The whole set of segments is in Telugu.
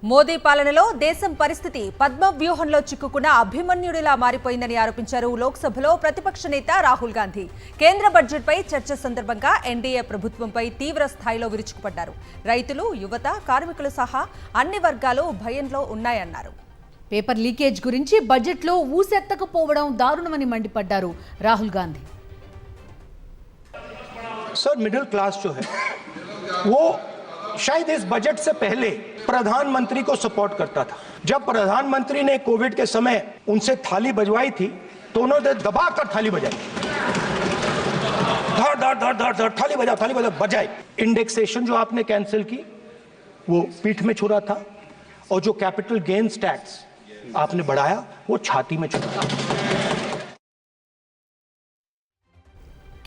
మోదీ పాలనలో దేశం పరిస్థితి పద్మ వ్యూహంలో చిక్కుకున్న అభిమన్యుడిలా మారిపోయిందని ఆరోపించారు లోక్సభలో ప్రతిపక్ష నేత రాహుల్ గాంధీ. కేంద్ర బడ్జెట్పై చర్చ సందర్భంగా ఎన్డీఏ ప్రభుత్వంపై తీవ్ర స్థాయిలో విరుచుకుపడ్డారు. రైతులు, యువత, కార్మికులు సహా అన్ని వర్గాలు భయంలో ఉన్నాయన్నారు. పేపర్ లీకేజ్ గురించి బడ్జెట్లో ఊసెత్తకపోవడం దారుణమని మండిపడ్డారు Rahul Gandhi. Sir middle class जो है वो शायद इस बजट से पहले प्रधानमंत्री को सपोर्ट करता था. जब प्रधानमंत्री ने कोविड के समय उनसे थाली बजवाई थी तो उन्होंने दबाकर थाली बजाई, धड़ धड़ धड़ धड़ धड़ थाली बजा बजाई. इंडेक्सेशन जो आपने कैंसिल की वो पीठ में छुरा था, और जो कैपिटल गेन्स टैक्स आपने बढ़ाया वो छाती में छुरा था.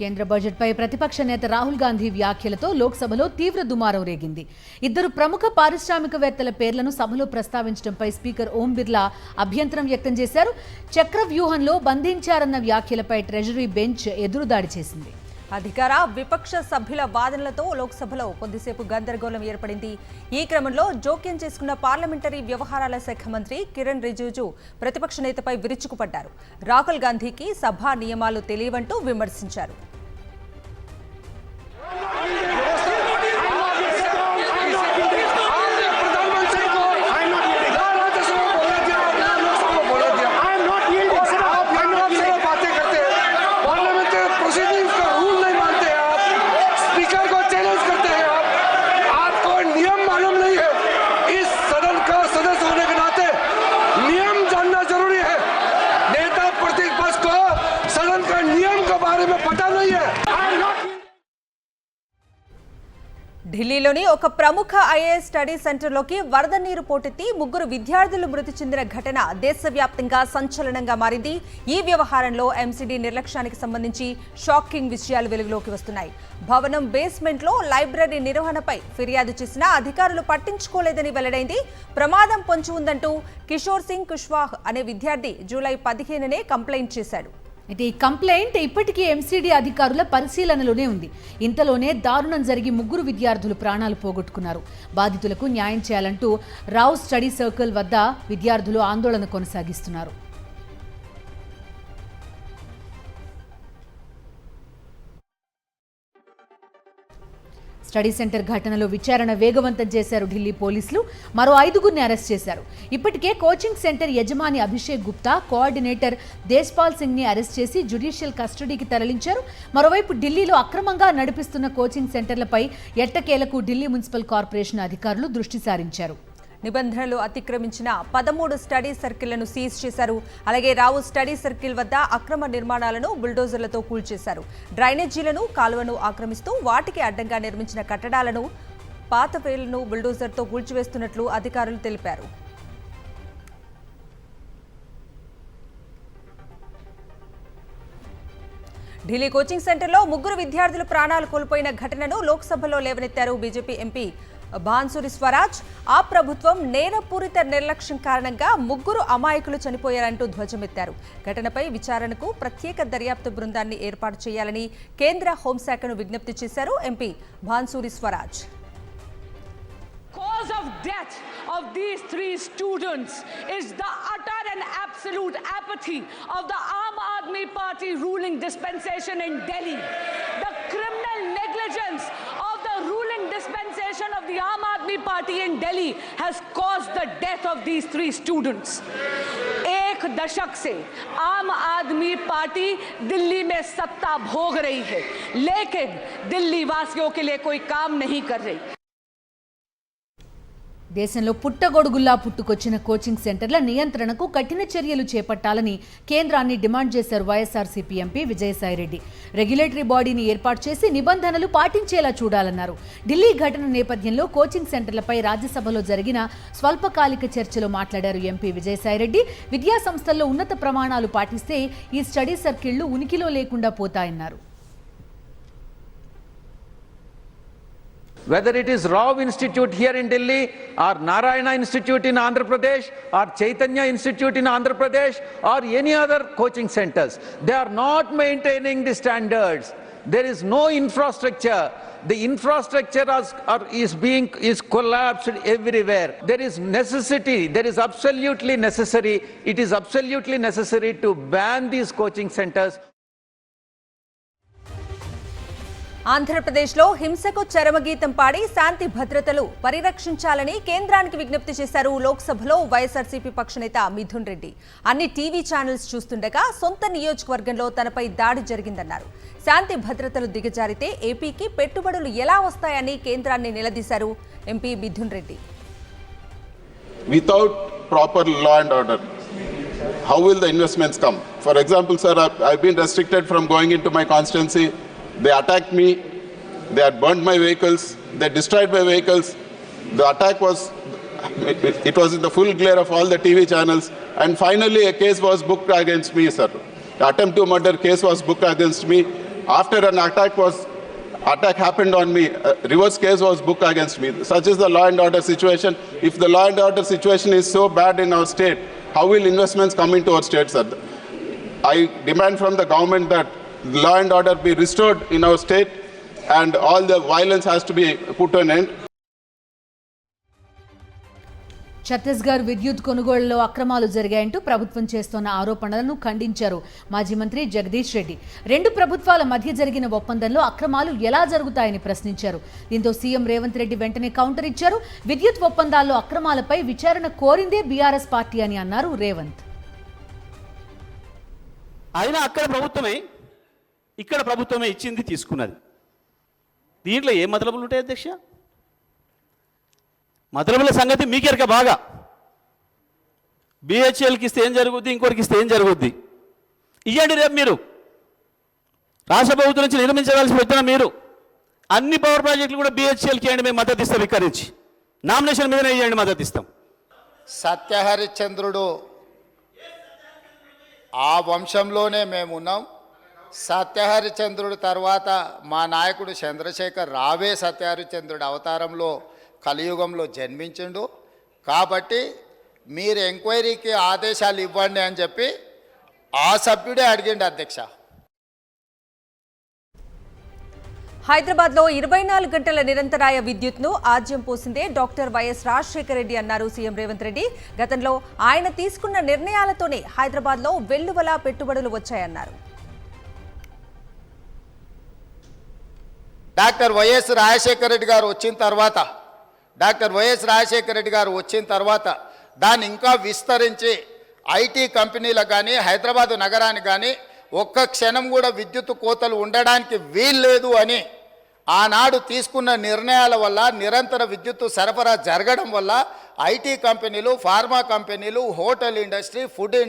కేంద్ర బడ్జెట్పై ప్రతిపక్ష నేత రాహుల్ గాంధీ వ్యాఖ్యలతో లోక్సభలో తీవ్ర దుమారం రేగింది. ఇద్దరు ప్రముఖ పారిశ్రామికవేత్తల పేర్లను సభలో ప్రస్తావించడంపై స్పీకర్ ఓం బిర్లా అభ్యంతరం వ్యక్తం చేశారు. చక్రవ్యూహంలో బంధించారన్న వ్యాఖ్యలపై ట్రెజరీ బెంచ్ ఎదురుదాడి చేసింది. అధికార విపక్ష సభ్యుల వాదనలతో లోక్సభలో కొద్దిసేపు గందరగోళం ఏర్పడింది. ఈ క్రమంలో జోక్యం చేసుకున్న పార్లమెంటరీ వ్యవహారాల శాఖ మంత్రి కిరణ్ రిజిజు ప్రతిపక్ష నేతపై విరుచుకుపడ్డారు. రాహుల్ గాంధీకి సభా నియమాలు తెలియవంటూ విమర్శించారు. ఢిల్లీలోని ఒక ప్రముఖ ఐఏఎస్ స్టడీ సెంటర్లోకి వరద నీరు పోటెత్తి ముగ్గురు విద్యార్థులు మృతి చెందిన ఘటన దేశవ్యాప్తంగా సంచలనంగా మారింది. ఈ వ్యవహారంలో ఎంసీడీ నిర్లక్ష్యానికి సంబంధించి షాకింగ్ విషయాలు వెలుగులోకి వస్తున్నాయి. భవనం బేస్మెంట్లో లైబ్రరీ నిర్వహణపై ఫిర్యాదు చేసినా అధికారులు పట్టించుకోలేదని వెల్లడైంది. ప్రమాదం పొంచి ఉందంటూ కిషోర్ సింగ్ కుష్వాహ్ అనే విద్యార్థి జూలై 15నే కంప్లైంట్ చేశాడు. అయితే ఈ కంప్లైంట్ ఇప్పటికీ ఎంసీడీ అధికారుల పరిశీలనలోనే ఉంది. ఇంతలోనే దారుణం జరిగి ముగ్గురు విద్యార్థులు ప్రాణాలు పోగొట్టుకున్నారు. బాధితులకు న్యాయం చేయాలంటూ రావ్ స్టడీ సర్కిల్ వద్ద విద్యార్థులు ఆందోళన కొనసాగిస్తున్నారు. స్టడీ సెంటర్ ఘటనలో విచారణ వేగవంతం చేశారు ఢిల్లీ పోలీసులు. మరో 5గురిని అరెస్ట్ చేశారు. ఇప్పటికే కోచింగ్ సెంటర్ యజమాని అభిషేక్ గుప్తా, కోఆర్డినేటర్ దేశ్పాల్ సింగ్ ని అరెస్ట్ చేసి జ్యుడిషియల్ కస్టడీకి తరలించారు. మరోవైపు ఢిల్లీలో అక్రమంగా నడిపిస్తున్న కోచింగ్ సెంటర్లపై ఎట్టకేలకు ఢిల్లీ మున్సిపల్ కార్పొరేషన్ అధికారులు దృష్టి సారించారు. నిబంధనలు అతిక్రమించిన 13 స్టడీ సర్కిళ్లను సీజ్ చేశారు. అలాగే రావు స్టడీ సర్కిల్ వద్ద అక్రమ నిర్మాణాలను బుల్డోజర్లతో కూల్చేశారు. డ్రైనేజీలను, కాలువను ఆక్రమిస్తూ వాటికి అడ్డంగా నిర్మించిన కట్టడాలను, పాత వేళ్లను బుల్డోజర్తో కూల్చివేస్తున్నట్లు అధికారులు తెలిపారు. ఢిల్లీ కోచింగ్ సెంటర్లో ముగ్గురు విద్యార్థులు ప్రాణాలు కోల్పోయిన ఘటనను లోక్సభలో లేవనెత్తారు బీజేపీ ఎంపీ బాన్సురి స్వరాజ్. ఆ ప్రభుత్వం నేరపూరిత నిర్లక్ష్యం కారణంగా ముగ్గురు అమాయకులు చనిపోయారంటూ ధ్వజమెత్తారు. ఘటనపై విచారణకు ప్రత్యేక దర్యాప్తు బృందాన్ని ఏర్పాటు చేయాలని కేంద్ర హోంశాఖను విజ్ఞప్తి చేశారు MP Bansuri Swaraj. Cause of death of these 3 students is the utter and absolute apathy of the Aam Aadmi Party ruling dispensation in Delhi. The criminal negligence of the ruling dispensation of the Aam Aadmi Party in Delhi has caused the death of these 3 students. एक दशक से आम आदमी पार्टी दिल्ली में सत्ता भोग रही है, लेकिन दिल्ली वासियों के लिए कोई काम नहीं कर रही. దేశంలో పుట్టగొడుగుల్లా పుట్టుకొచ్చిన కోచింగ్ సెంటర్ల నియంత్రణకు కఠిన చర్యలు చేపట్టాలని కేంద్రాన్ని డిమాండ్ చేశారు వైఎస్ఆర్సీపీ ఎంపీ విజయసాయిరెడ్డి. రెగ్యులేటరీ బాడీని ఏర్పాటు చేసి నిబంధనలు పాటించేలా చూడాలన్నారు. ఢిల్లీ ఘటన నేపథ్యంలో కోచింగ్ సెంటర్లపై రాజ్యసభలో జరిగిన స్వల్పకాలిక చర్చలో మాట్లాడారు ఎంపీ విజయసాయిరెడ్డి. విద్యా సంస్థల్లో ఉన్నత ప్రమాణాలు పాటిస్తే ఈ స్టడీ సర్కిళ్లు ఉనికిలో లేకుండా పోతాయన్నారు. Whether it is Rao Institute here in Delhi or Narayana Institute in Andhra Pradesh or Chaitanya Institute in Andhra Pradesh or any other coaching centers, they are not maintaining the standards. There is no infrastructure. The infrastructure is collapsed everywhere. There is necessity, there is absolutely necessary, it is absolutely necessary to ban these coaching centers. ఆంధ్రప్రదేశ్లో హింసకు చరమగీతం పాడి శాంతి భద్రతలు పరిరక్షించాలని కేంద్రానికి విజ్ఞప్తి చేశారు లోక్సభలో వైఎస్ఆర్సీపీ పక్షనేత మిథున్ రెడ్డి. అన్ని టీవీ ఛానల్స్ చూస్తుండగా సొంత నియోజకవర్గంలో తనపై దాడి జరిగిందన్నారు. శాంతి భద్రతలు దిగజారితే ఏపీకి పెట్టుబడులు ఎలా వస్తాయని కేంద్రాన్ని నిలదీశారు MP Mithun Reddy. Without proper law and order, how will the investments come? For example, sir, I've been restricted from going into my constituency. They attacked me, they had burnt my vehicles, they destroyed my vehicles. The attack was, it was in the full glare of all the TV channels, and finally a case was booked against me, sir. The attempt to murder case was booked against me. After an attack happened on me, a reverse case was booked against me. Such is the law and order situation. If the law and order situation is so bad in our state, how will investments come into our state, sir? I demand from the government that law and order be restored in our state and all the violence has to be put an end. Chhattisgarh విద్యుత్ కొనుగోళ్లలో అక్రమాలు జరిగాయంటూ ప్రభుత్వం చేస్తున్న ఆరోపణలను ఖండించారు మాజీ మంత్రి జగదీష్ రెడ్డి. రెండు ప్రభుత్వాల మధ్య జరిగిన ఒప్పందంలో అక్రమాలు ఎలా జరుగుతాయని ప్రశ్నించారు. దీంతో సీఎం రేవంత్ రెడ్డి వెంటనే కౌంటర్ ఇచ్చారు. విద్యుత్ ఒప్పందాల్లో అక్రమాలపై విచారణ కోరిందే బీఆర్ఎస్ పార్టీ అని అన్నారు రేవంత్. అయినా అక్కడ ప్రభుత్వమే ఇక్కడ ప్రభుత్వమే ఇచ్చింది తీసుకున్నది. దీంట్లో ఏ మతలబులు ఉంటాయి అధ్యక్ష? మతలబుల సంగతి మీకెరక బాగా. బిహెచ్ఎల్కి ఇస్తే ఏం జరుగుద్ది, ఇంకోరికి ఇస్తే ఏం జరుగుద్ది? ఇవ్వండి రేపు మీరు రాష్ట్ర ప్రభుత్వం నుంచి నిర్మించవలసి వచ్చిన మీరు అన్ని పవర్ ప్రాజెక్టులు కూడా బిహెచ్ఎల్కి ఇవ్వండి, మేము మద్దతు ఇస్తాం. వికరించి నామినేషన్ మీదనే ఇవ్వండి, మద్దతు ఇస్తాం. సత్యహరిశ్చంద్రుడు ఆ వంశంలోనే మేము ఉన్నాం. సత్యహరిచంద్రుడు తర్వాత మా నాయకుడు చంద్రశేఖర్ రావే సత్యహరిచంద్రుడు అవతారంలో కలియుగంలో జన్మించిండు. కాబట్టి మీరు ఎంక్వైరీకి ఆదేశాలు ఇవ్వండి అని చెప్పి ఆ సభ్యుడే అడిగిండు అధ్యక్ష. హైదరాబాద్లో 24 గంటల నిరంతరాయ విద్యుత్ను ఆజ్యం పోసిందే డాక్టర్ వైఎస్ రాజశేఖర రెడ్డి అన్నారు సీఎం రేవంత్ రెడ్డి. గతంలో ఆయన తీసుకున్న నిర్ణయాలతోనే హైదరాబాద్లో వెల్లువలా పెట్టుబడులు వచ్చాయన్నారు. డాక్టర్ వైఎస్ రాజశేఖర రెడ్డి గారు వచ్చిన తర్వాత దాన్ని ఇంకా విస్తరించి ఐటీ కంపెనీలకు కానీ హైదరాబాదు నగరానికి కానీ ఒక్క క్షణం కూడా విద్యుత్ కోతలు ఉండడానికి వీల్లేదు అని ఆనాడు తీసుకున్న నిర్ణయాల వల్ల నిరంతర విద్యుత్ సరఫరా జరగడం వల్ల ఐటీ కంపెనీలు, ఫార్మా కంపెనీలు, hotel industry, food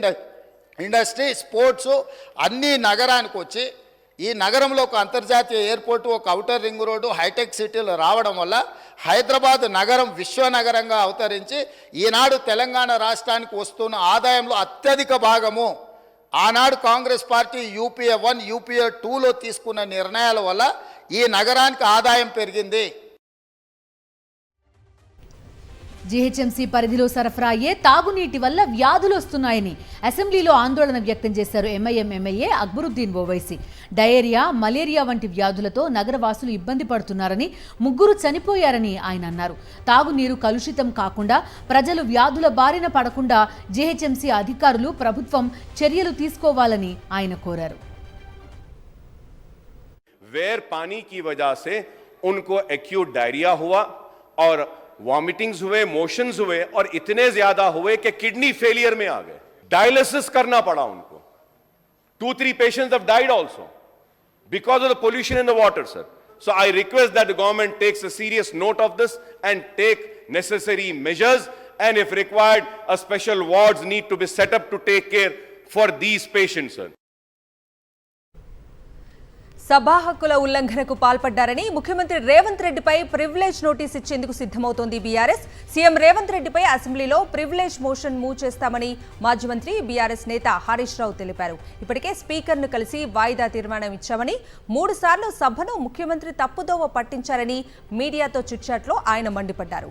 industry, sports అన్నీ నగరానికి వచ్చి ఈ నగరంలో ఒక అంతర్జాతీయ ఎయిర్పోర్టు, ఒక ఔటర్ రింగ్ రోడ్డు, హైటెక్ సిటీలు రావడం వల్ల హైదరాబాద్ నగరం విశ్వనగరంగా అవతరించి ఈనాడు తెలంగాణ రాష్ట్రానికి వస్తున్న ఆదాయంలో అత్యధిక భాగము ఆనాడు కాంగ్రెస్ పార్టీ యూపీఏ 1, యూపీఏ 2లో తీసుకున్న నిర్ణయాల వల్ల ఈ నగరానికి ఆదాయం పెరిగింది. జీహెచ్ఎంసీ పరిధిలో సరఫరా అయ్యే తాగునీటి వల్ల వ్యాధులు వస్తున్నాయని అసెంబ్లీలో ఆందోళన వ్యక్తం చేశారు MIM MLA Akbaruddin Owaisi. Diarrhoea, malaria వంటి వ్యాధులతో నగరవాసులు ఇబ్బంది పడుతున్నారని, 3 చనిపోయారని ఆయన అన్నారు. తాగునీరు కలుషితం కాకుండా ప్రజలు వ్యాధుల బారిన పడకుండా జీహెచ్ఎంసీ అధికారులు, ప్రభుత్వం చర్యలు తీసుకోవాలని ఆయన కోరారు. वेयर पानी की वजह से उनको एक्यूट डायरिया हुआ और वॉमिटिंग्स हुए, मोशंस हुए और इतने ज्यादा हुए कि किडनी फेलियर में आ गए. डायलिसिस करना पड़ा उनको. 2-3 patients have died also because of the pollution in the water, sir. So I request that the government takes a serious note of this and take necessary measures, and if required a special wards need to be set up to take care for these patients, sir. సభా హక్కుల ఉల్లంఘనకు పాల్పడ్డారని ముఖ్యమంత్రి రేవంత్ రెడ్డిపై ప్రివిలేజ్ నోటీస్ ఇచ్చేందుకు సిద్ధమవుతోంది బీఆర్ఎస్. సీఎం రేవంత్ రెడ్డిపై అసెంబ్లీలో ప్రివిలేజ్ మోషన్ మూవ్ చేస్తామని మాజీ మంత్రి బీఆర్ఎస్ నేత హరీష్ రావు తెలిపారు. ఇప్పటికే స్పీకర్ను కలిసి వాయిదా తీర్మానం ఇచ్చామని, 3 సార్లు సభను ముఖ్యమంత్రి తప్పుదోవ పట్టించారని మీడియాతో చిట్చాట్లో ఆయన మండిపడ్డారు.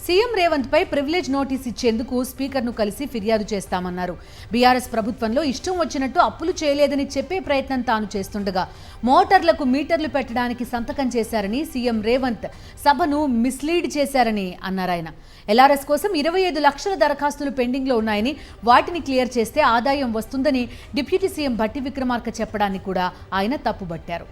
సీఎం రేవంత్ పై ప్రివిలేజ్ నోటీస్ ఇచ్చేందుకు స్పీకర్ను కలిసి ఫిర్యాదు చేస్తామన్నారు. బీఆర్ఎస్ ప్రభుత్వంలో ఇష్టం వచ్చినట్టు అప్పులు చేయలేదని చెప్పే ప్రయత్నం తాను చేస్తుండగా మోటార్లకు మీటర్లు పెట్టడానికి సంతకం చేశారని సీఎం రేవంత్ సభను మిస్లీడ్ చేశారని అన్నారాయన. ఎల్ఆర్ఎస్ కోసం 25 లక్షల దరఖాస్తులు పెండింగ్లో ఉన్నాయని, వాటిని క్లియర్ చేస్తే ఆదాయం వస్తుందని డిప్యూటీ సీఎం భట్టి విక్రమార్క చెప్పడాన్ని కూడా ఆయన తప్పుబట్టారు.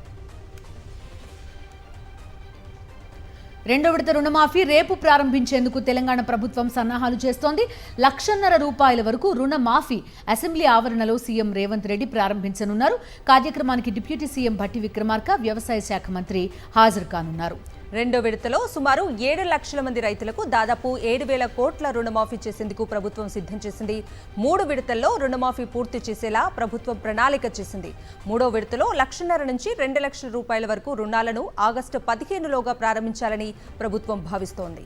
రెండో విడత రుణమాఫీ రేపు ప్రారంభించేందుకు తెలంగాణ ప్రభుత్వం సన్నాహాలు చేస్తోంది. 1.5 లక్షల రూపాయల వరకు రుణమాఫీ అసెంబ్లీ ఆవరణలో సీఎం రేవంత్ రెడ్డి ప్రారంభించనున్నారు. కార్యక్రమానికి డిప్యూటీ సీఎం భట్టి విక్రమార్క, వ్యవసాయ శాఖ మంత్రి హాజరు కానున్నారు. రెండో విడతలో సుమారు 7 లక్షల మంది రైతులకు దాదాపు 7,000 కోట్ల రుణమాఫీ చేసేందుకు ప్రభుత్వం సిద్ధం చేసింది. 3 విడతల్లో రుణమాఫీ పూర్తి చేసేలా ప్రభుత్వం ప్రణాళిక చేసింది. మూడో విడతలో 1.5 లక్షల నుంచి 2 లక్షల రూపాయల వరకు రుణాలను ఆగస్టు 15లోగా ప్రారంభించాలని ప్రభుత్వం భావిస్తోంది.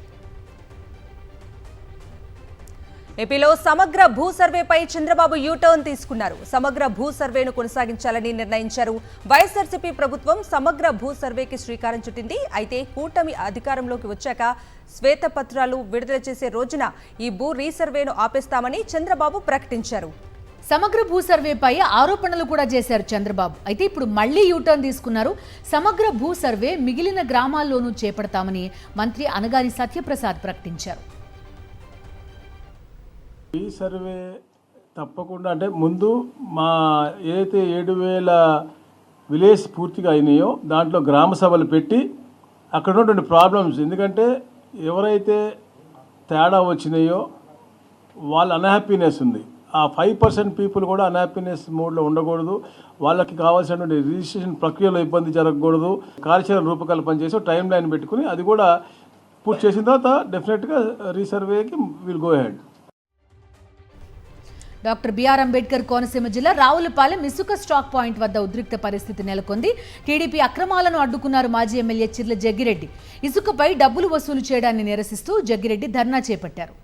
ఏపీలో సమగ్ర భూ సర్వేపై చంద్రబాబు యూటర్న్ తీసుకున్నారు. సమగ్ర భూ సర్వేను కొనసాగించాలని నిర్ణయించారు. వైఎస్ఆర్సీపీ ప్రభుత్వం సమగ్ర భూ సర్వేకి శ్రీకారం చుట్టింది. అయితే కూటమి అధికారంలోకి వచ్చాక శ్వేతపత్రాలు విడుదల చేసే రోజున ఈ భూ రీసర్వేను ఆపేస్తామని చంద్రబాబు ప్రకటించారు. సమగ్ర భూ సర్వేపై ఆరోపణలు కూడా చేశారు చంద్రబాబు. అయితే ఇప్పుడు మళ్లీ యూటర్న్ తీసుకున్నారు. సమగ్ర భూ సర్వే మిగిలిన గ్రామాల్లోనూ చేపడతామని మంత్రి అనగాని సత్యప్రసాద్ ప్రకటించారు. ఈ సర్వే తప్పకుండా, అంటే ముందు మా ఏదైతే 7,000 విలేజ్ పూర్తిగా అయినాయో దాంట్లో గ్రామ సభలు పెట్టి అక్కడ ఉన్నటువంటి ప్రాబ్లమ్స్, ఎందుకంటే ఎవరైతే తేడా వచ్చినాయో వాళ్ళ అన్హ్యాపీనెస్ ఉంది, ఆ 5% పీపుల్ కూడా అన్హ్యాపీనెస్ మోడ్లో ఉండకూడదు. వాళ్ళకి కావాల్సినటువంటి రిజిస్ట్రేషన్ ప్రక్రియలో ఇబ్బంది జరగకూడదు. కార్యాచరణ రూపకల్పన చేసి టైం లైన్ పెట్టుకుని అది కూడా పూర్తి చేసిన తర్వాత డెఫినెట్గా రీసర్వేకి will go ahead. Doctor BR Ambedkar Konaseema జిల్లా రావులపాలెం ఇసుక స్టాక్ పాయింట్ వద్ద ఉద్రిక్త పరిస్థితి నెలకొంది. టీడీపీ అక్రమాలను అడ్డుకున్నారు మాజీ ఎమ్మెల్యే చిర్ల జగ్గిరెడ్డి. ఇసుకపై డబ్బులు వసూలు చేయడాన్ని నిరసిస్తూ జగ్గిరెడ్డి ధర్నా చేపట్టారు.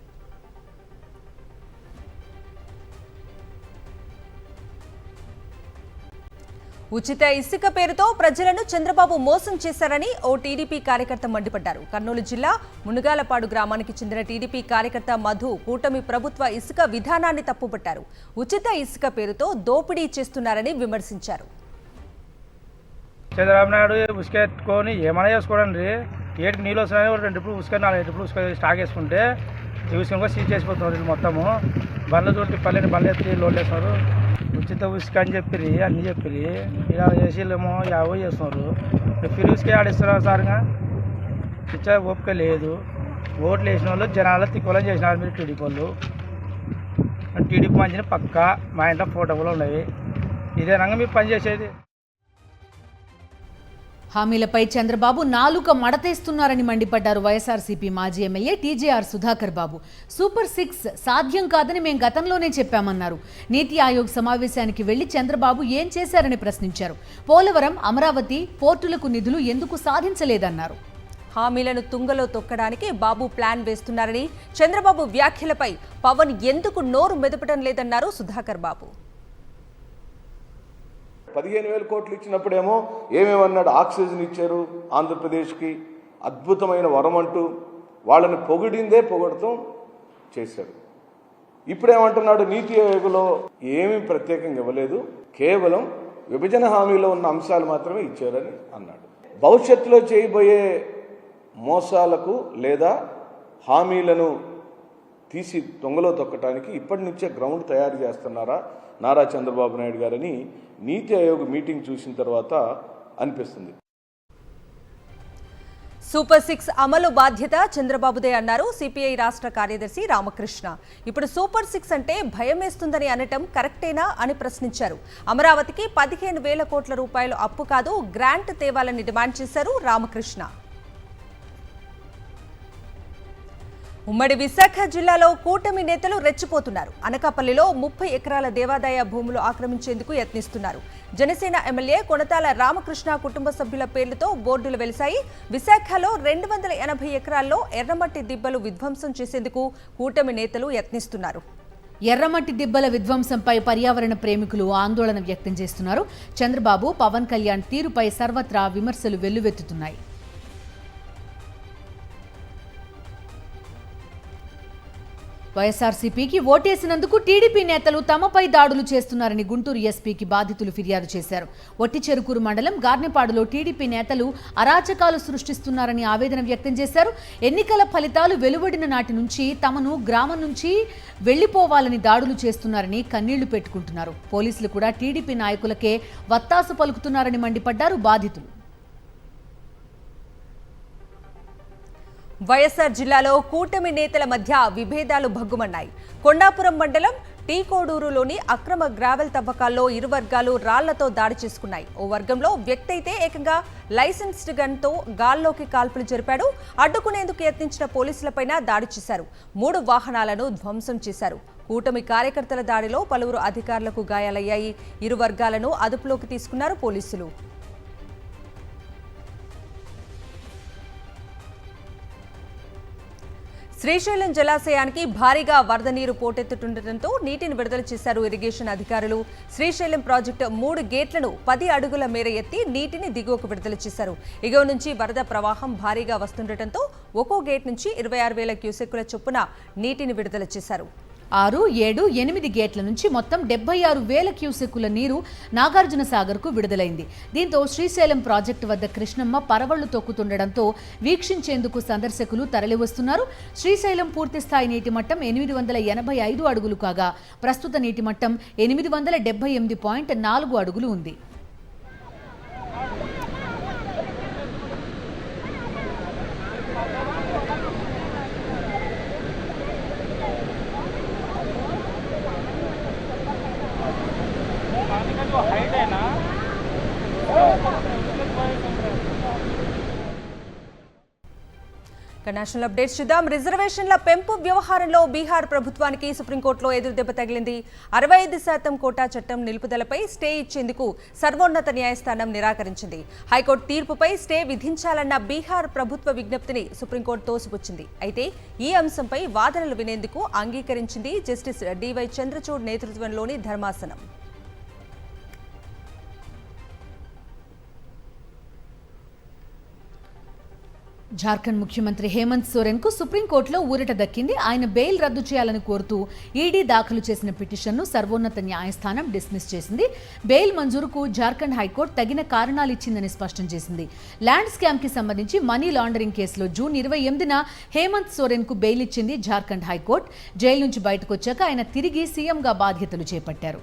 ఉచిత ఇసుక పేరుతో ప్రజలను చంద్రబాబు మోసం చేశారని ఓ టీడీపీ కార్యకర్త మండిపడ్డారు. కర్నూలు జిల్లా మునుగాలపాడు గ్రామానికి చెందిన టీడీపీ కార్యకర్త మధు కూటమి ప్రభుత్వ ఇసుక విధానాన్ని తప్పుపట్టారు. ఉచిత ఇసుక పేరుతో దోపిడీ చేస్తున్నారని విమర్శించారు. చంద్రబాబు నాయుడు ఉసుక ఎత్తుకొని ఏమైనా చేసుకోవడండి, ఏటికి నీళ్ళు వస్తున్నాయి, 2 ట్రిప్పులు ఉసుక 4 ట్రిప్పులు ఉసుక స్టాక్ వేసుకుంటే ఈ ఉసుకను కూడా సీజ్ చేసిపోతున్నారు. మొత్తము బండ్ల చోటు పల్లెని బండ్లు ఎత్తి లోడ్ వేస్తున్నారు. ఉచిత ఉసుక అని చెప్పిరి, అన్నీ చెప్పిరి, ఇలా ఏసీలేమో 50 చేస్తున్నారు. ఫ్రీ ఉసుక ఆడిస్తున్నారు సార్గా, ఇచ్చే ఓపిక లేదు. ఓట్లు వేసిన వాళ్ళు జనాలు తిక్కువలని చేసినారు మీరు టీడీపీ వాళ్ళు. టీడీపీ మంచిని పక్క మా ఇంట్లో ఫోటో కూడా ఉన్నాయి. ఇదే రంగం మీరు పనిచేసేది. హామీలపై చంద్రబాబు నాలుక మడతేస్తున్నారని మండిపడ్డారు వైఎస్ఆర్సీపీ మాజీ ఎమ్మెల్యే టీజేఆర్ సుధాకర్ బాబు. సూపర్ 6 సాధ్యం కాదని మేం గతంలోనే చెప్పామన్నారు. నీతి ఆయోగ్ సమావేశానికి వెళ్లి చంద్రబాబు ఏం చేశారని ప్రశ్నించారు. పోలవరం, అమరావతి పోర్టులకు నిధులు ఎందుకు సాధించలేదన్నారు. హామీలను తుంగలో తొక్కడానికి బాబు ప్లాన్ వేస్తున్నారని, చంద్రబాబు వ్యాఖ్యలపై పవన్ ఎందుకు నోరు మెదపడం లేదన్నారు సుధాకర్ బాబు. 15,000 కోట్లు ఇచ్చినప్పుడేమో ఏమేమన్నాడు, ఆక్సిజన్ ఇచ్చారు ఆంధ్రప్రదేశ్కి, అద్భుతమైన వరం అంటూ వాళ్ళని పొగిడిందే పొగడతాం చేశారు. ఇప్పుడేమంటున్నాడు, నీతి ఆయోగ్లో ఏమీ ప్రత్యేకంగా ఇవ్వలేదు, కేవలం విభజన హామీలో ఉన్న అంశాలు మాత్రమే ఇచ్చారని అన్నాడు. భవిష్యత్తులో చేయబోయే మోసాలకు లేదా హామీలను తీసి దొంగలో తొక్కడానికి ఇప్పటి నుంచే గ్రౌండ్ తయారు చేస్తున్నారా నారా చంద్రబాబు నాయుడు గారని నీతి ఆయోగ్ మీటింగ్ చూసిన తర్వాత అనిపిస్తుంది. సూపర్ 6 అమలు బాధ్యత చంద్రబాబుదే అన్నారు సిపిఐ రాష్ట్ర కార్యదర్శి రామకృష్ణ. ఇప్పుడు సూపర్ 6 అంటే భయమేస్తుందని అనటం కరెక్టేనా అని ప్రశ్నించారు. అమరావతికి 15,000 కోట్ల రూపాయలు అప్పు కాదు, గ్రాంట్ తేవాలని డిమాండ్ చేశారు రామకృష్ణ. ఉమ్మడి విశాఖ జిల్లాలో కూటమి నేతలు రెచ్చిపోతున్నారు. అనకాపల్లిలో 30 ఎకరాల దేవాదాయ భూములు ఆక్రమించేందుకు యత్నిస్తున్నారు. జనసేన ఎమ్మెల్యే కొనతాల రామకృష్ణ కుటుంబ సభ్యుల పేర్లతో బోర్డులు వెలిశాయి. విశాఖలో 280 ఎకరాల్లో ఎర్రమట్టి దిబ్బలు విధ్వంసం చేసేందుకు కూటమి నేతలు యత్నిస్తున్నారు. ఎర్రమట్టి దిబ్బల విధ్వంసంపై పర్యావరణ ప్రేమికులు ఆందోళన వ్యక్తం చేస్తున్నారు. చంద్రబాబు, పవన్ కళ్యాణ్ తీరుపై సర్వత్రా విమర్శలు వెల్లువెత్తుతున్నాయి. వైఎస్ఆర్సీపీకి ఓటేసినందుకు టీడీపీ నేతలు తమపై దాడులు చేస్తున్నారని గుంటూరు ఎస్పీకి బాధితులు ఫిర్యాదు చేశారు. ఒట్టిచెరుకూరు మండలం గార్నిపాడులో టీడీపీ నేతలు అరాచకాలు సృష్టిస్తున్నారని ఆవేదన వ్యక్తం చేశారు. ఎన్నికల ఫలితాలు వెలువడిన నాటి నుంచి తమను గ్రామం నుంచి వెళ్లిపోవాలని దాడులు చేస్తున్నారని కన్నీళ్లు పెట్టుకుంటున్నారు. పోలీసులు కూడా టీడీపీ నాయకులకే వత్తాసు పలుకుతున్నారని మండిపడ్డారు బాధితులు. వైఎస్ఆర్ జిల్లాలో కూటమి నేతల మధ్య విభేదాలు భగ్గుమన్నాయి. కొండాపురం మండలం టీకోడూరులోని అక్రమ గ్రావెల్ తవ్వకాల్లో ఇరు వర్గాలు రాళ్లతో దాడి చేసుకున్నాయి. ఓ వర్గంలో వ్యక్తి అయితే ఏకంగా లైసెన్స్డ్ గన్తో గాల్లోకి కాల్పులు జరిపాడు. అడ్డుకునేందుకు యత్నించిన పోలీసులపైన దాడి చేశారు. 3 వాహనాలను ధ్వంసం చేశారు. కూటమి కార్యకర్తల దాడిలో పలువురు అధికారులకు గాయాలయ్యాయి. ఇరు వర్గాలను అదుపులోకి తీసుకున్నారు పోలీసులు. శ్రీశైలం జలాశయానికి భారీగా వరద నీరు పోటెత్తుతుండటంతో నీటిని విడుదల చేశారు ఇరిగేషన్ అధికారులు. శ్రీశైలం ప్రాజెక్టు 3 గేట్లను 10 అడుగుల మేర ఎత్తి నీటిని దిగువకు విడుదల చేశారు. ఎగువ నుంచి వరద ప్రవాహం భారీగా వస్తుండటంతో ఒక్కో గేట్ నుంచి 26,000 క్యూసెక్కుల చొప్పున నీటిని విడుదల చేశారు. 6, 7, 8 గేట్ల నుంచి మొత్తం 76,000 క్యూసెక్కుల నీరు నాగార్జున సాగర్కు విడుదలైంది. దీంతో శ్రీశైలం ప్రాజెక్టు వద్ద కృష్ణమ్మ పరవళ్లు తొక్కుతుండటంతో వీక్షించేందుకు సందర్శకులు తరలివస్తున్నారు. శ్రీశైలం పూర్తిస్థాయి నీటి మట్టం 885 అడుగులు కాగా ప్రస్తుత నీటి మట్టం 878.4 అడుగులు ఉంది. నేషనల్ అప్డేట్స్ చూద్దాం. రిజర్వేషన్ల పెంపు వ్యవహారంలో బీహార్ ప్రభుత్వానికి సుప్రీంకోర్టులో ఎదురుదెబ్బ తగిలింది. 65% కోటా చట్టం నిలుపుదలపై స్టే ఇచ్చేందుకు సర్వోన్నత న్యాయస్థానం నిరాకరించింది. హైకోర్టు తీర్పుపై స్టే విధించాలన్న బీహార్ ప్రభుత్వ విజ్ఞప్తిని సుప్రీంకోర్టు తోసిపుచ్చింది. అయితే ఈ అంశంపై వాదనలు వినేందుకు అంగీకరించింది జస్టిస్ డివై చంద్రచూడ్ నేతృత్వంలోని ధర్మాసనం. జార్ఖండ్ ముఖ్యమంత్రి హేమంత్ సోరెన్కు సుప్రీంకోర్టులో ఊరట దక్కింది. ఆయన బెయిల్ రద్దు చేయాలని కోరుతూ ఈడీ దాఖలు చేసిన పిటిషన్ను సర్వోన్నత న్యాయస్థానం డిస్మిస్ చేసింది. బెయిల్ మంజూరుకు జార్ఖండ్ హైకోర్టు తగిన కారణాలు ఇచ్చిందని స్పష్టం చేసింది. ల్యాండ్ స్కామ్కి సంబంధించి మనీ లాండరింగ్ కేసులో జూన్ 28న హేమంత్ సోరెన్కు బెయిల్ ఇచ్చింది జార్ఖండ్ హైకోర్టు. జైలు నుంచి బయటకు వచ్చాక ఆయన తిరిగి సీఎంగా బాధ్యతలు చేపట్టారు.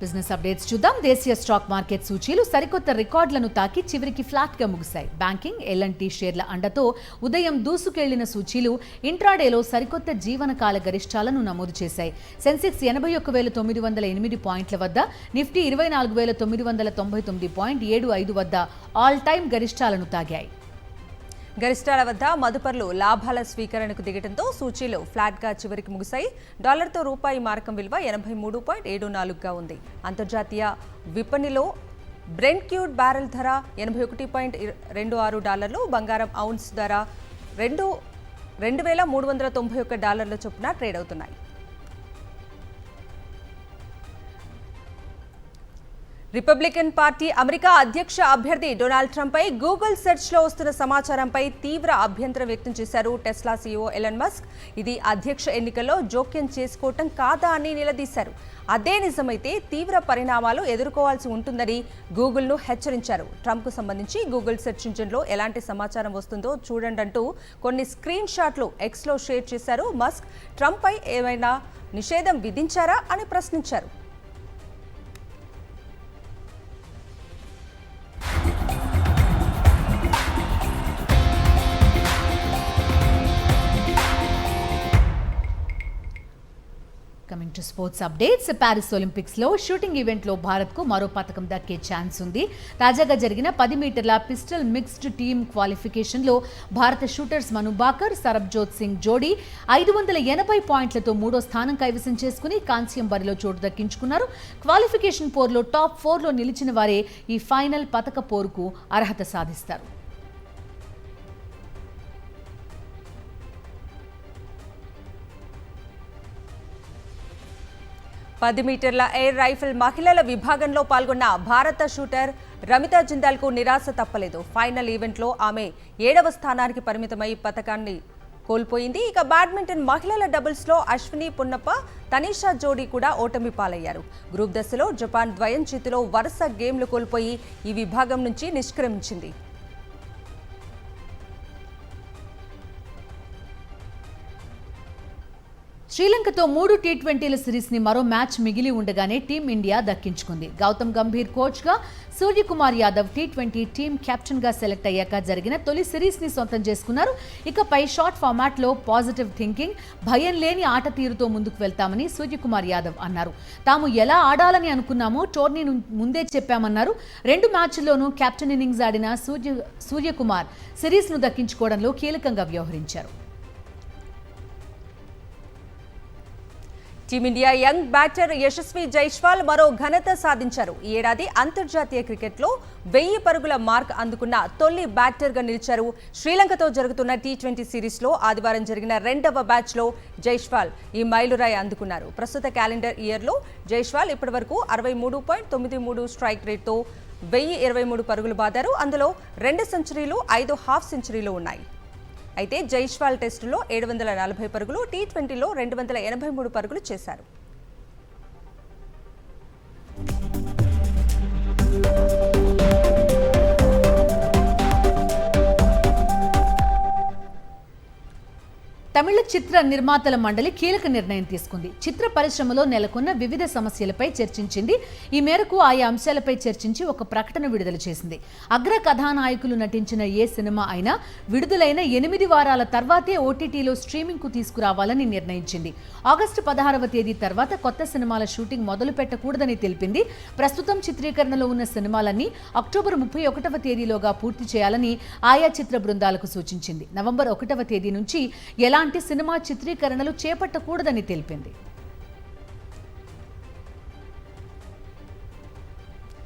బిజినెస్ అప్డేట్స్ చూద్దాం. దేశీయ స్టాక్ మార్కెట్ సూచీలు సరికొత్త రికార్డులను తాకి చివరికి ఫ్లాట్గా ముగిశాయి. బ్యాంకింగ్, ఎల్ఎన్టీ షేర్ల అండతో ఉదయం దూసుకెళ్లిన సూచీలు ఇంట్రాడేలో సరికొత్త జీవనకాల గరిష్టాలను నమోదు చేశాయి. సెన్సెక్స్ 81,908 పాయింట్ల వద్ద, నిఫ్టీ 24,999.75 వద్ద ఆల్ టైమ్ గరిష్టాలను తాగాయి. గరిష్టాల వద్ద మదుపర్లు లాభాల స్వీకరణకు దిగడంతో సూచీలు ఫ్లాట్గా చివరికి ముగిశాయి. డాలర్తో రూపాయి మారకం విలువ 83.74గా ఉంది. అంతర్జాతీయ విపణిలో బ్రెంట్ క్రూడ్ బ్యారెల్ ధర $80.26, బంగారం ఔన్స్ ధర $2,391 చొప్పున ట్రేడ్ అవుతున్నాయి. రిపబ్లికన్ పార్టీ అమెరికా అధ్యక్ష అభ్యర్థి డొనాల్డ్ ట్రంప్పై గూగుల్ సెర్చ్లో వస్తున్న సమాచారంపై తీవ్ర అభ్యంతరం వ్యక్తం చేశారు టెస్లా సీఈఓ ఎలన్ మస్క్. ఇది అధ్యక్ష ఎన్నికల్లో జోక్యం చేసుకోవటం కాదా అని నిలదీశారు. అదే నిజమైతే తీవ్ర పరిణామాలు ఎదుర్కోవాల్సి ఉంటుందని గూగుల్ను హెచ్చరించారు. ట్రంప్కు సంబంధించి గూగుల్ సెర్చ్ ఇంజిన్లో ఎలాంటి సమాచారం వస్తుందో చూడండంటూ కొన్ని స్క్రీన్ షాట్లు ఎక్స్లో షేర్ చేశారు మస్క్. ట్రంప్పై ఏమైనా నిషేధం విధించారా అని ప్రశ్నించారు. Coming to sports updates. Paris ఒలింపిక్స్లో షూటింగ్ ఈవెంట్లో భారత్కు మరో పథకం దక్కే ఛాన్స్ ఉంది. తాజాగా జరిగిన 10 మీటర్ల పిస్టల్ మిక్స్డ్ టీమ్ క్వాలిఫికేషన్లో భారత షూటర్స్ మను బాకర్, సరబ్జోత్ సింగ్ జోడీ 580 పాయింట్లతో 3వ స్థానం కైవసం చేసుకుని కాంస్యం బరిలో చోటు దక్కించుకున్నారు. క్వాలిఫికేషన్ పోరులో టాప్ 4లో నిలిచిన వారే ఈ ఫైనల్ పతక పోరుకు అర్హత సాధిస్తారు. 10 మీటర్ల ఎయిర్ రైఫిల్ మహిళల విభాగంలో పాల్గొన్న భారత షూటర్ రమితా జిందాల్కు నిరాశ తప్పలేదు. ఫైనల్ ఈవెంట్లో ఆమె 7వ స్థానానికి పరిమితమై పతకాన్ని కోల్పోయింది. ఇక బ్యాడ్మింటన్ మహిళల డబుల్స్లో అశ్విని పొన్నప్ప, తనీషా జోడీ కూడా ఓటమి పాలయ్యారు. గ్రూప్ దశలో జపాన్ ద్వయం చేతిలో వరుస గేమ్లు కోల్పోయి ఈ విభాగం నుంచి నిష్క్రమించింది. శ్రీలంకతో 3 టీ20ల సిరీస్ని మరో మ్యాచ్ మిగిలి ఉండగానే టీమిండియా దక్కించుకుంది. గౌతమ్ గంభీర్ కోచ్గా, సూర్యకుమార్ యాదవ్ టీ20 టీం కెప్టెన్గా సెలెక్ట్ అయ్యాక జరిగిన తొలి సిరీస్ని సొంతం చేసుకున్నారు. ఇకపై షార్ట్ ఫార్మాట్లో పాజిటివ్ థింకింగ్, భయం లేని ఆట తీరుతో ముందుకు వెళ్తామని సూర్యకుమార్ యాదవ్ అన్నారు. తాము ఎలా ఆడాలని అనుకున్నామో టోర్నీని ముందే చెప్పామన్నారు. 2 మ్యాచ్ల్లోనూ కెప్టెన్ ఇన్నింగ్స్ ఆడిన సూర్యకుమార్ సిరీస్ను దక్కించుకోవడంలో కీలకంగా వ్యవహరించారు. Team India young batter Yashasvi Jaiswal మరో ఘనత సాధించారు. ఈ ఏడాది అంతర్జాతీయ క్రికెట్లో 1000 పరుగుల మార్క్ అందుకున్న తొలి బ్యాటర్గా నిలిచారు. శ్రీలంకతో జరుగుతున్న టీ20 సిరీస్లో ఆదివారం జరిగిన 2వ బ్యాచ్లో జైస్వాల్ ఈ మైలురాయి అందుకున్నారు. ప్రస్తుత క్యాలెండర్ ఇయర్లో జైస్వాల్ ఇప్పటివరకు 63.93 స్ట్రైక్ రేట్తో 1023 పరుగులు బాదారు. అందులో 2 సెంచరీలు, 5 హాఫ్ సెంచరీలు ఉన్నాయి. అయితే జైస్వాల్ టెస్టులో 740 పరుగులు, టీ20లో 283 పరుగులు చేశారు. తమిళ చిత్ర నిర్మాతల మండలి కీలక నిర్ణయం తీసుకుంది. చిత్ర పరిశ్రమలో నెలకొన్న వివిధ సమస్యలపై చర్చించింది. ఈ మేరకు ఆయా అంశాలపై చర్చించి ఒక ప్రకటన విడుదల చేసింది. అగ్ర కథానాయకులు నటించిన ఏ సినిమా అయినా విడుదలైన 8 వారాల తర్వాతే ఓటీటీలో స్ట్రీమింగ్కు తీసుకురావాలని నిర్ణయించింది. ఆగస్టు 16వ తేదీ తర్వాత కొత్త సినిమాల షూటింగ్ మొదలు పెట్టకూడదని తెలిపింది. ప్రస్తుతం చిత్రీకరణలో ఉన్న సినిమాలన్నీ అక్టోబర్ 31వ తేదీలోగా పూర్తి చేయాలని ఆయా చిత్ర బృందాలకు సూచించింది. నవంబర్ 1వ తేదీ నుంచి ఎలాంటి సినిమా చిత్రీకరణలు చేపట్టకూడదని తెలిపింది.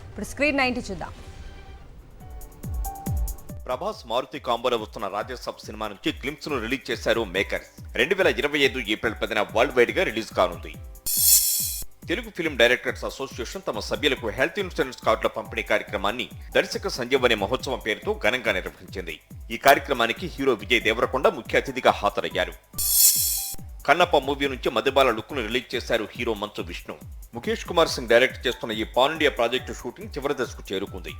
ఇప్పుడు స్క్రీన్ 90 చూద్దాం. ప్రభాస్ మారుతి కాంబోలో వస్తున్న రాజసబ్ సినిమా నుంచి గ్లింప్స్ ను రిలీజ్ చేశారు మేకర్స్. 2025 ఏప్రిల్ 10న వరల్డ్ వైడ్ గా రిలీజ్ కానుంది. తెలుగు ఫిల్మ్ డైరెక్టర్స్ అసోసియేషన్ తమ సభ్యులకు హెల్త్ ఇన్సూరెన్స్ కార్డుల పంపిణీ కార్యక్రమాన్ని దర్శక సంజీవని మహోత్సవం పేరుతో ఘనంగా నిర్వహించింది. ఈ కార్యక్రమానికి హీరో విజయ్ దేవరకొండ ముఖ్య అతిథిగా హాజరయ్యారు. కన్నప్ప మూవీ నుంచి మధుబాల లుక్ ను రిలీజ్ చేశారు హీరో మంచు విష్ణు. ముఖేష్ కుమార్ సింగ్ డైరెక్ట్ చేస్తున్న ఈ పాన్ ఇండియా ప్రాజెక్టు షూటింగ్ చివరి దశకు చేరుకుంది.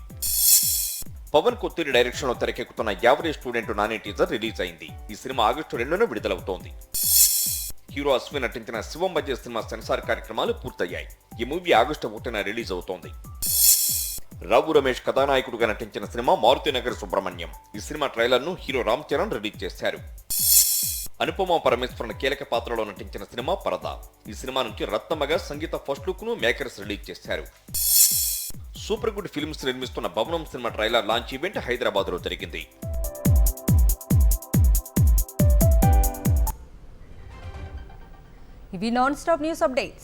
పవన్ కొత్తూరి డైరెక్షన్ లో తెరకెక్కుతున్న average student Nani teaser release అయింది. ఈ సినిమా ఆగస్టు 2న విడుదలవుతోంది. హీరో అశ్విన్ నటించిన శివం మధ్య సినిమా సెన్సార్ కార్యక్రమాలు పూర్తయ్యాయి. ఈ మూవీ ఆగస్టు 1న రిలీజ్ అవుతోంది. రావు రమేష్ కథానాయకుడుగా నటించిన సినిమా మారుతి నగర్ సుబ్రహ్మణ్యం. ఈ సినిమా ట్రైలర్ ను హీరో రామ్ చరణ్ రిలీజ్ చేశారు. అనుపమ పరమేశ్వరన్ కీలక పాత్రలో నటించిన సినిమా పరదా. ఈ సినిమా నుంచి రత్నమగా సంగీత ఫస్ట్ లుక్ ను మేకర్స్ రిలీజ్ చేశారు. సూపర్ గుడ్ ఫిల్మ్స్ నిర్మిస్తున్న భవనం cinema trailer launch event Hyderabad లో జరిగింది. ఇవి నాన్ స్టాప్ న్యూస్ అప్డేట్స్.